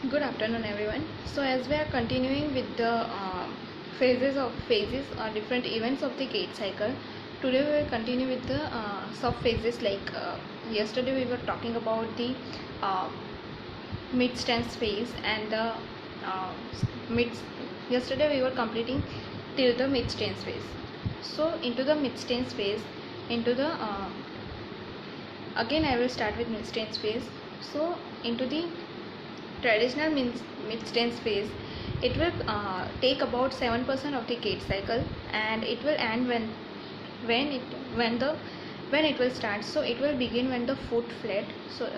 Good afternoon, everyone. So, as we are continuing with the phases or different events of the gait cycle, today we will continue with the sub phases. Yesterday, we were talking about the uh, mid stance phase and the uh, mid. Yesterday, we were completing till the mid stance phase. So, into the mid stance phase, into the again, I will start with mid stance phase. So, into the traditional mid-stance phase, it will take about 7% of the gait cycle, and it will end when it when the when it will start. So it will begin when the foot flat. So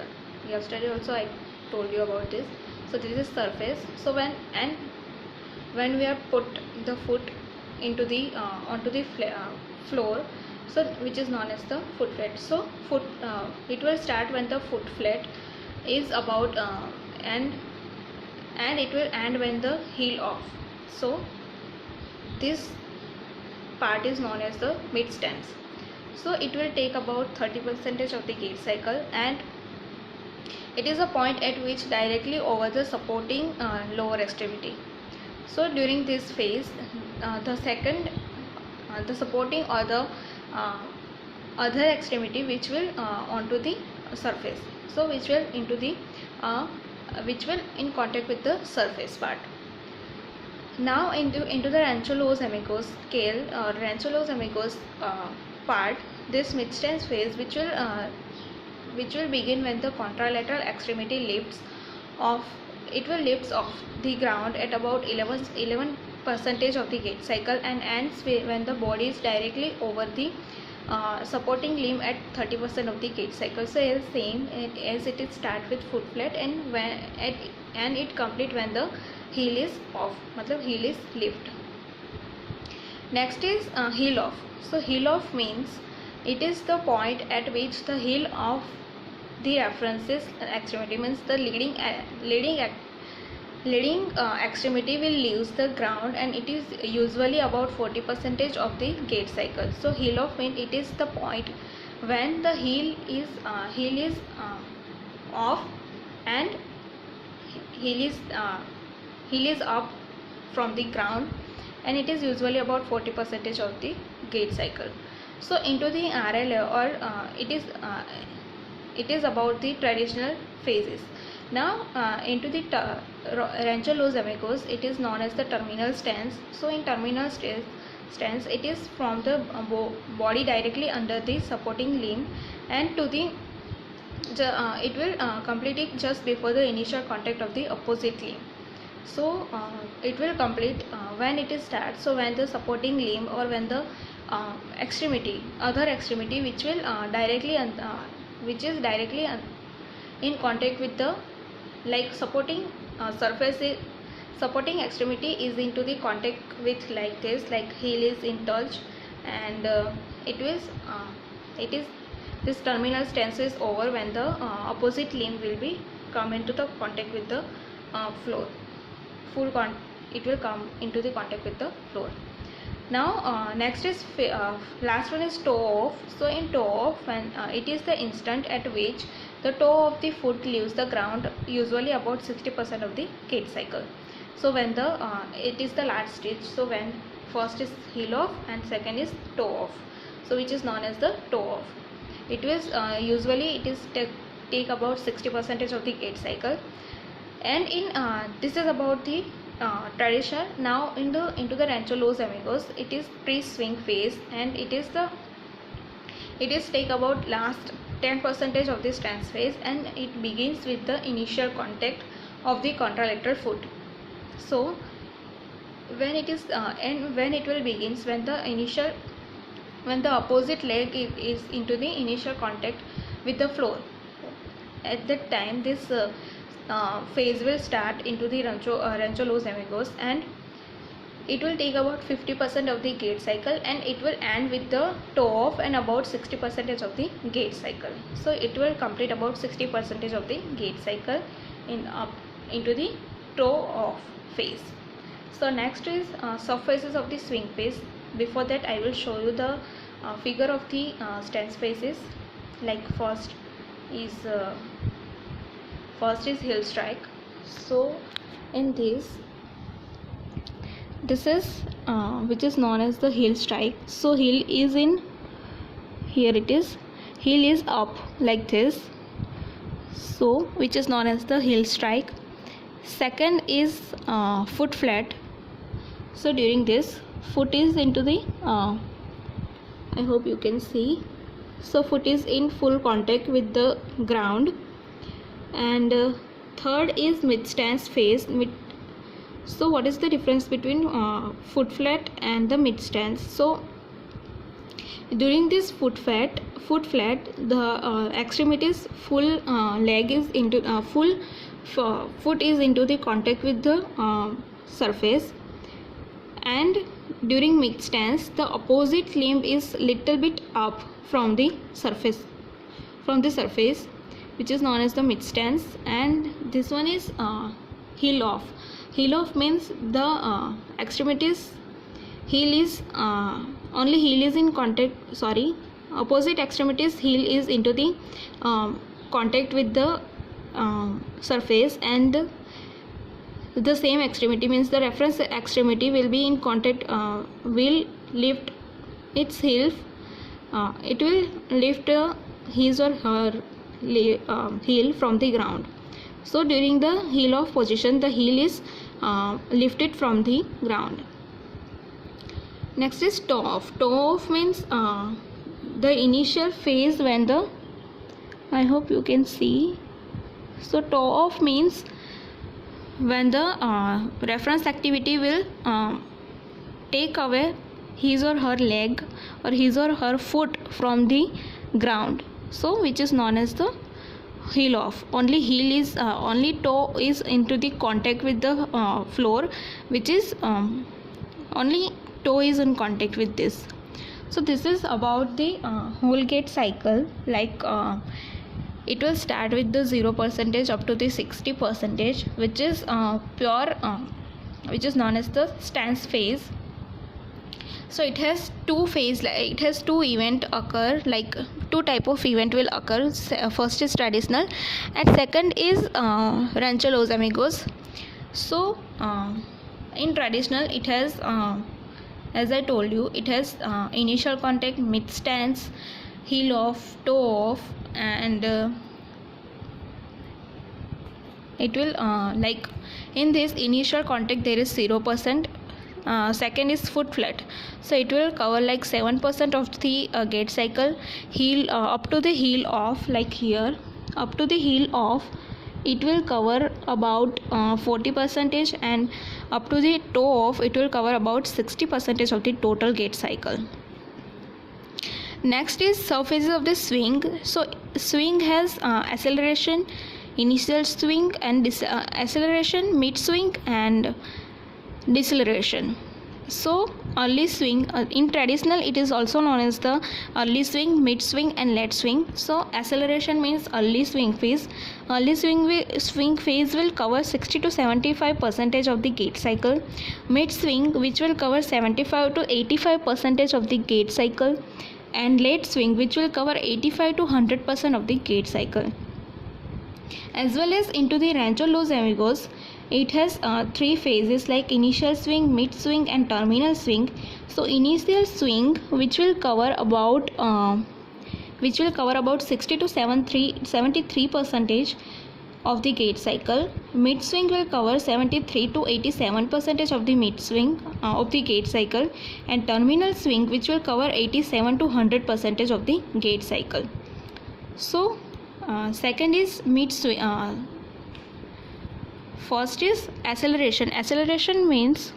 yesterday also I told you about this. So this is surface. So when we are put the foot into the onto the floor, so which is known as the foot flat. So foot it will start when the foot flat is about and it will end when the heel off. So this part is known as the mid stance. So it will take about 30% of the gait cycle, and it is a point at which directly over the supporting lower extremity. So during this phase, the supporting or the uh, other extremity which will onto the surface, so uh, which will in contact with the surface part. Now into the rancho-los amigos scale or rancho-los amigos part, this mid-stance phase which will begin when the contralateral extremity lifts off. It will lifts off the ground at about 11 percentage of the gait cycle and ends when the body is directly over the supporting limb at 30% of the gait cycle. So as same as it is start with foot flat and it complete when the heel is off, matlab heel is lift. Next is heel off. So heel off means it is the point at which the heel of the references extremity, means the leading extremity will leaves the ground, and it is usually about 40% of the gait cycle. So heel off means it is the point when the heel is off and heel is up from the ground, and it is usually about 40% of the gait cycle. So into the RLA or it is about the traditional phases. Now into the rancho-los amigos, it is known as the terminal stance. So in terminal stance, it is from the body directly under the supporting limb, and to the it will complete it just before the initial contact of the opposite limb. So it will complete when it is start. So when the supporting limb or when the other extremity which will which is directly in contact with the supporting supporting extremity is into the contact with like this, like heel is in touch, and it is this terminal stance is over when the opposite limb will be come into the contact with the floor. It will come into the contact with the floor. Now next is last one is toe off. So in toe off, when it is the instant at which the toe of the foot leaves the ground, usually about 60% of the gait cycle. So when the it is the last stage. So when first is heel off and second is toe off, so which is known as the toe off. It was usually it is take about 60% of the gait cycle, and in this is about the traditional. Now into the rancho-los amigos, it is pre-swing phase, and it is take about last 10% of the stance phase, and it begins with the initial contact of the contralateral foot. So when it is and when it will begins when the opposite leg is into the initial contact with the floor. At that time, this phase will start into the rancho-los amigos, and it will take about 50% of the gait cycle, and it will end with the toe off and about 60% of the gait cycle. So it will complete about 60% of the gait cycle into the toe off phase. So next is subphases of the swing phase. Before that, I will show you the figure of the stance phases. Like first is heel strike. So in this is which is known as the heel strike. So heel is in here, it is heel is up like this, so which is known as the heel strike. Second is foot flat. So during this, foot is into the I hope you can see, so foot is in full contact with the ground. And third is mid stance phase. So what is the difference between foot flat and the mid stance? So during this foot flat, the extremities full leg is into full foot is into the contact with the surface, and during mid stance the opposite limb is little bit up from the surface, which is known as the mid stance. And this one is heel off. Heel off means the extremities heel is only heel is in contact, opposite extremities heel is into the contact with the surface, and the same extremity means the reference extremity will be in contact, will lift its heel, it will lift his or her heel from the ground. So during the heel off position, the heel is lifted from the ground. Next is toe off. Toe off means the initial phase when the, I hope you can see, so toe off means when the reference activity will take away his or her leg or his or her foot from the ground, so which is known as the heel off. Only heel is only toe is into the contact with the floor, which is only toe is in contact with this. So this is about the whole gait cycle. Like it will start with the 0% up to the 60%, which is pure which is known as the stance phase. So it has two phase, it has two event occur, like two type of event will occur. First is traditional and second is Rancho Los Amigos. So in traditional it has as I told you, it has initial contact, mid stance, heel off, toe off, and it will like in this initial contact there is 0%. Second is foot flat, so it will cover like 7% of the gait cycle. Heel up to the heel off, like here up to the heel off, it will cover about 40%, and up to the toe off it will cover about 60% of the total gait cycle. Next is surfaces of the swing. So swing has acceleration, initial swing, and acceleration, mid swing, and deceleration. So early swing in traditional it is also known as the early swing, mid swing, and late swing. So acceleration means early swing phase. Early swing phase will cover 60 to 75% of the gait cycle. Mid swing, which will cover 75 to 85% of the gait cycle, and late swing, which will cover 85 to 100% of the gait cycle. As well as into the Rancho Los Amigos, it has three phases like initial swing, mid swing, and terminal swing. So initial swing, which will cover about 60 to 73% of the gait cycle. Mid swing will cover 73 to 87% of the mid swing of the gait cycle, and terminal swing, which will cover 87 to 100% of the gait cycle. So second is mid swing. First is acceleration. Acceleration means,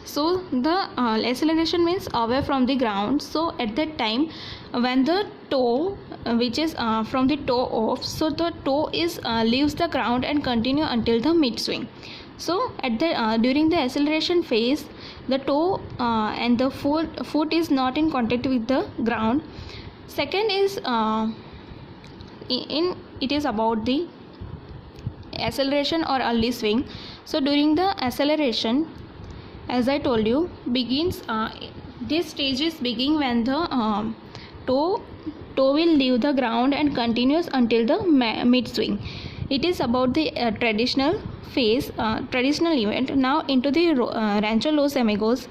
so the acceleration means away from the ground. So at that time when the toe which is from the toe off, so the toe is leaves the ground and continue until the mid swing. So at the during the acceleration phase, the toe and the foot is not in contact with the ground. Second is it is about the acceleration or early swing. So during the acceleration, as I told you, begins this stage is begin when the toe will leave the ground and continues until the mid swing. It is about the traditional phase, traditional event. Now into the Rancho Los Amigos,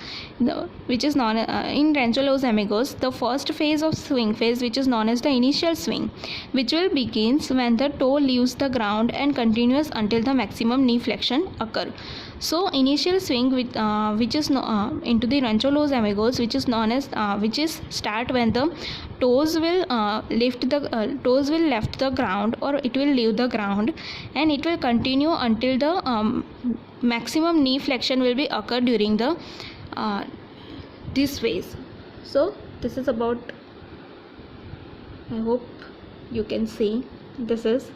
which is known in Rancho Los Amigos, the first phase of swing phase, which is known as the initial swing, which will begins when the toe leaves the ground and continues until the maximum knee flexion occur. So initial swing with which is into the Rancho Los Amigos, which is known as which is start when the toes will toes will left the ground, or it will leave the ground, and it will continue until the maximum knee flexion will be occur during the this phase. So this is about, I hope you can see, this is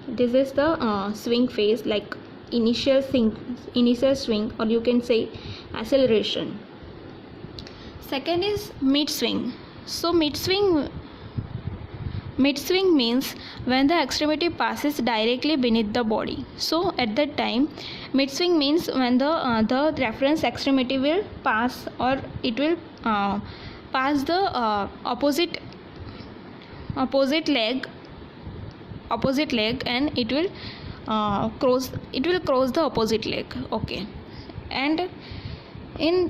the swing phase, like initial swing, or you can say acceleration. Second is mid swing. So mid swing means when the extremity passes directly beneath the body. So at that time, mid swing means when the reference extremity will pass, or it will pass the opposite leg, and it will cross the opposite leg. Okay. And in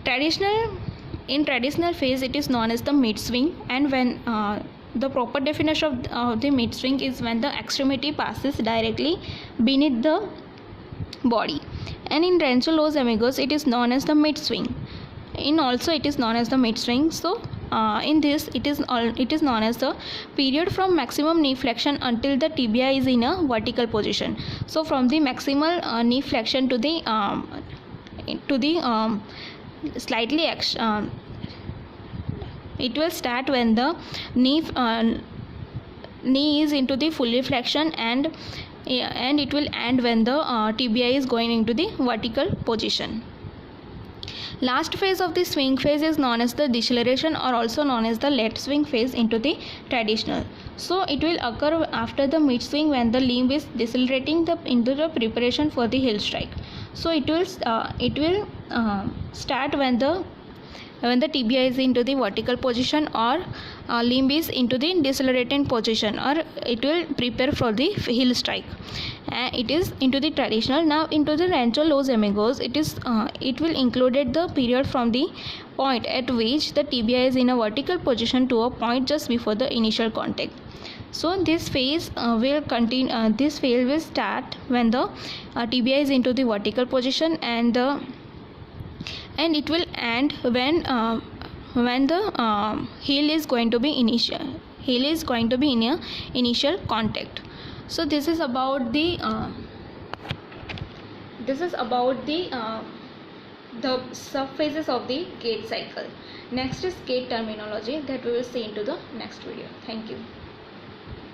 traditional phase, it is known as the mid swing, and when the proper definition of the mid swing is when the extremity passes directly beneath the body. And in Rancho Los Amigos, it is known as the mid swing. It is known as the mid swing. So in this, it is known as the period from maximum knee flexion until the tibia is in a vertical position. So from the maximal knee flexion to the slightly it will start when the knee is into the fully flexion, and it will end when the tibia is going into the vertical position. Last phase of the swing phase is known as the deceleration, or also known as the late swing phase into the traditional. So it will occur after the mid swing when the limb is decelerating into the preparation for the heel strike. So it will start when the tibia is into the vertical position, or limb is into the decelerating position, or it will prepare for the heel strike. It is into the traditional. Now into the Rancho Los Amigos, it will include the period from the point at which the tibia is in a vertical position to a point just before the initial contact. So this phase will continue. This phase will start when the tibia is into the vertical position, and it will end when the heel is going to be in a initial contact. So this is about the sub phases of the gait cycle. Next is gait terminology, that we will see into the next video. Thank you.